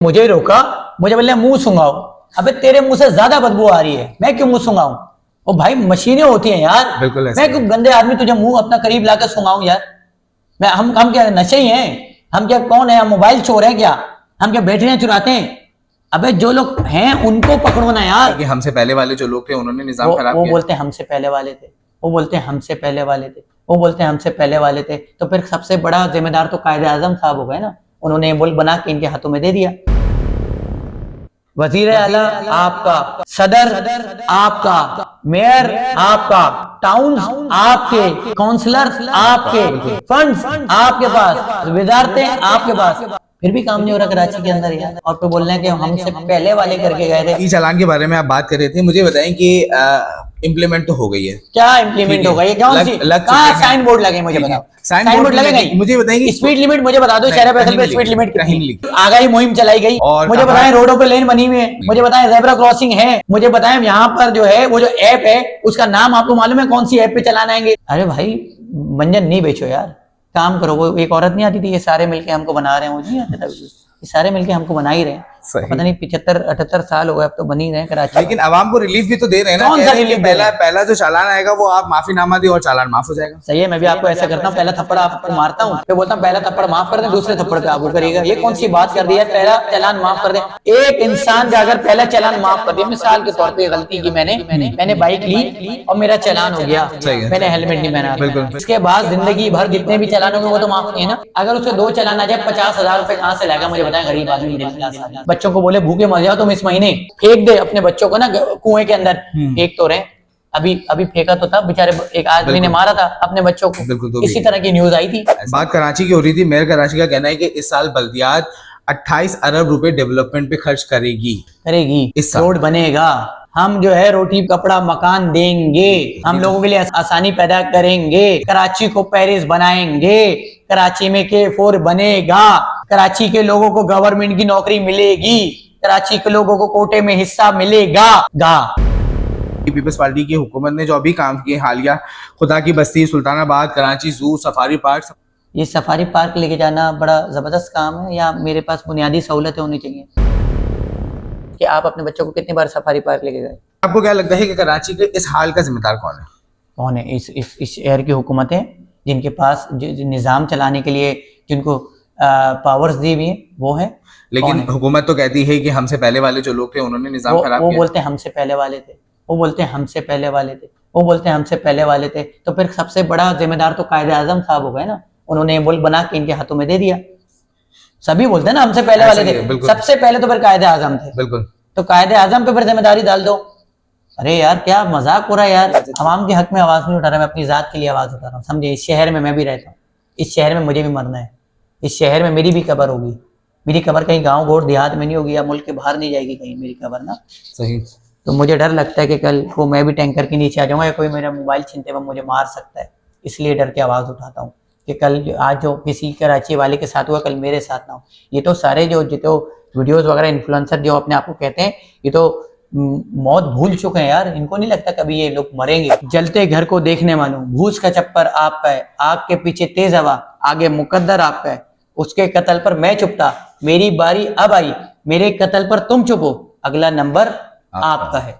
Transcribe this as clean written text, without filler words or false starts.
मुझे रोका, मुझे बोले मुंह सूंघाओ। अबे तेरे मुंह से ज्यादा बदबू आ रही है, मैं क्यों मुंह सूंघाऊं? ओ भाई मशीनें होती हैं यार, बिल्कुल ऐसा मैं क्यों गंदे आदमी तुझे मुंह अपना करीब लाकर सूंघाऊं यार? मैं हम क्या नशे ही हैं? हम क्या कौन है? हम मोबाइल चोर हैं क्या? हम क्या बैटरियां चुराते हैं? अबे जो लोग हैं उनको पकड़ो ना यार। कि हमसे पहले वाले जो लोग थे उन्होंने निजाम खराब वो किया। बोलते हैं हमसे पहले वाले थे, वो बोलते हैं हमसे पहले वाले थे, वो बोलते हैं हमसे पहले वाले थे। तो फिर सबसे बड़ा जिम्मेदार तो कायदे आजम साहब हो गए ना, उन्होंने ये मुल्क बना के इनके हाथों में दे दिया। वजीर आला आपका, सदर आपका, मेयर आपका, टाउन आपके, काउंसलर आपके, फंड्स आपके पास, विजारतें आपके पास, फिर भी काम नहीं हो रहा कराची के अंदर यार। और फिर बोल रहे हैं कि हमसे पहले वाले करके गए थे। ई चालान के बारे में आप बात कर रहे थे, मुझे बताएं कि इम्प्लीमेंट तो हो गई है। क्या इम्प्लीमेंट होगा? ये कौन सी कहाँ साइन बोर्ड लगे? मुझे बताओ, साइन बोर्ड लगे नहीं? मुझे बताएंगे स्पीड लिमिट मुझे बता दो, शहर फैसल पे स्पीड लिमिट कितनी? आगाही मुहिम चलाई गई, और मुझे बताएं रोडों पे लेन बनी हुई है, मुझे बताएं जेब्रा क्रॉसिंग है, मुझे बताएं यहाँ पर जो है वो जो ऐप है उसका नाम आपको मालूम है? कौन सी ऐप पे चलाना आएंगे? अरे भाई मंजन नहीं बेचो यार, काम करो। वो एक औरत नहीं आती थी, ये सारे मिलके हमको बना रहे हैं, मुझे नहीं आता था, ये सारे मिलके हमको बना ही रहे हैं। पता नहीं 75-78 साल हो गए अब तो बन ही रहे हैं कराची। लेकिन आवाम को रिलीफ भी तो दे रहे हैं ना। कौन सा रिलीफ? पहला जो चालान आएगा वो आप माफीनामा दे और चालान माफ हो जाएगा। सही है, मैं भी आपको ऐसा करता हूँ, पहला थप्पड़ आपको मारता हूँ, फिर बोलता हूँ पहला थप्पड़ माफ कर दे, दूसरे थप्पड़ पे आपको करेगा। ये कौन सी बात कर दी है? पहला चालान माफ कर दे। एक इंसान का अगर पहला चालान माफ कर दिया, मिसाल के तौर पे गलती की मैंने बाइक ली और मेरा चालान हो गया, मैंने हेलमेट नहीं पहना, बिल्कुल, इसके बाद जिंदगी भर जितने भी चालान होंगे वो तो माफ नहीं है ना। अगर उसे 2 चालान आ जाए, 50,000 रुपए कहाँ से लाएगा? मुझे बताएं, गरीब आदमी मिडिल क्लास आदमी। बच्चों को बोले भूखे मर जाओ तुम इस महीने, फेंक दे अपने बच्चों को ना कुएं के अंदर, फेंक तो रहे। अभी फेंका तो था, बेचारे एक आदमी ने मारा था अपने बच्चों को, बिल्कुल, इसी तरह की न्यूज आई थी। बात कराची की हो रही थी। मेयर कराची का कहना है कि इस साल बल्दियात 28 अरब रुपए डेवलपमेंट पे खर्च करेगी। इस साल रोड बनेगा, हम जो है रोटी कपड़ा मकान देंगे, हम लोगों के लिए आसानी पैदा करेंगे, कराची को पेरिस बनाएंगे, कराची में K4 बनेगा, कराची के लोगों को गवर्नमेंट की नौकरी मिलेगी, कराची के लोगों को कोटे में हिस्सा मिलेगा। पीपल्स पार्टी की हुकूमत ने जो अभी काम किए हालिया, खुदा की बस्ती, सुल्तानाबाद, कराची जू, सफारी पार्क, ये सफारी पार्क लेके जाना बड़ा जबरदस्त काम है, या मेरे पास बुनियादी सहूलतें होनी चाहिए कि आप अपने बच्चों को कितनी बार सफारी पार्क लेके गए? आपको क्या लगता है कि कराची के इस हाल का जिम्मेदार कौन है? कौन है? इस शहर की हुकूमतें, जिनके पास निज़ाम चलाने के लिए जिनको पावर्स दी हुई है वो है। लेकिन हुकूमत तो कहती है कि हमसे पहले वाले जो लोग थे उन्होंने निजाम खराब किया। वो बोलते हैं हमसे पहले वाले थे, वो बोलते हैं हमसे पहले वाले थे, वो बोलते हैं हमसे पहले वाले थे। तो फिर सबसे बड़ा जिम्मेदार तो कायदे आजम साहब हो गए ना, उन्होंने ये मुल्क बना के इनके हाथों में दे दिया। सभी बोलते हैं ना हमसे पहले वाले थे, सबसे पहले तो फिर कायदे आजम थे, बिल्कुल, तो कायदे आजम पे फिर जिम्मेदारी डाल दो। अरे यार क्या मजाक हो रहा है यार, आवाम के हक में आवाज नहीं उठा रहा, मैं अपनी जात के लिए आवाज उठा रहा हूँ, समझे? इस शहर में मैं भी रहता हूँ, इस शहर में मुझे भी मरना है, इस शहर में मेरी भी कब्र होगी, मेरी कब्र कहीं गांव गोड़ देहात में नहीं होगी या मुल्क के बाहर नहीं जाएगी कहीं मेरी कब्र ना। सही। तो मुझे डर लगता है कि कल को मैं भी टैंकर के नीचे आ जाऊंगा या कोई मेरा मोबाइल छीनते हुए मुझे मार सकता है, इसलिए डर के आवाज उठाता हूँ कि कल आज जो किसी कराची वाले के साथ हुआ कल मेरे साथ ना हो। ये तो सारे जो वीडियोस वगैरह इन्फ्लुएंसर जो अपने आप को कहते हैं, ये तो मौत भूल चुके हैं यार, इनको नहीं लगता कभी ये लोग मरेंगे। जलते घर को देखने वालों, भूस का चप्पर आपका है, आग के पीछे तेज हवा, आगे मुकद्दर आपका है, उसके कत्ल पर मैं चुप था, मेरी बारी अब आई, मेरे कत्ल पर तुम चुप हो, अगला नंबर आपका है।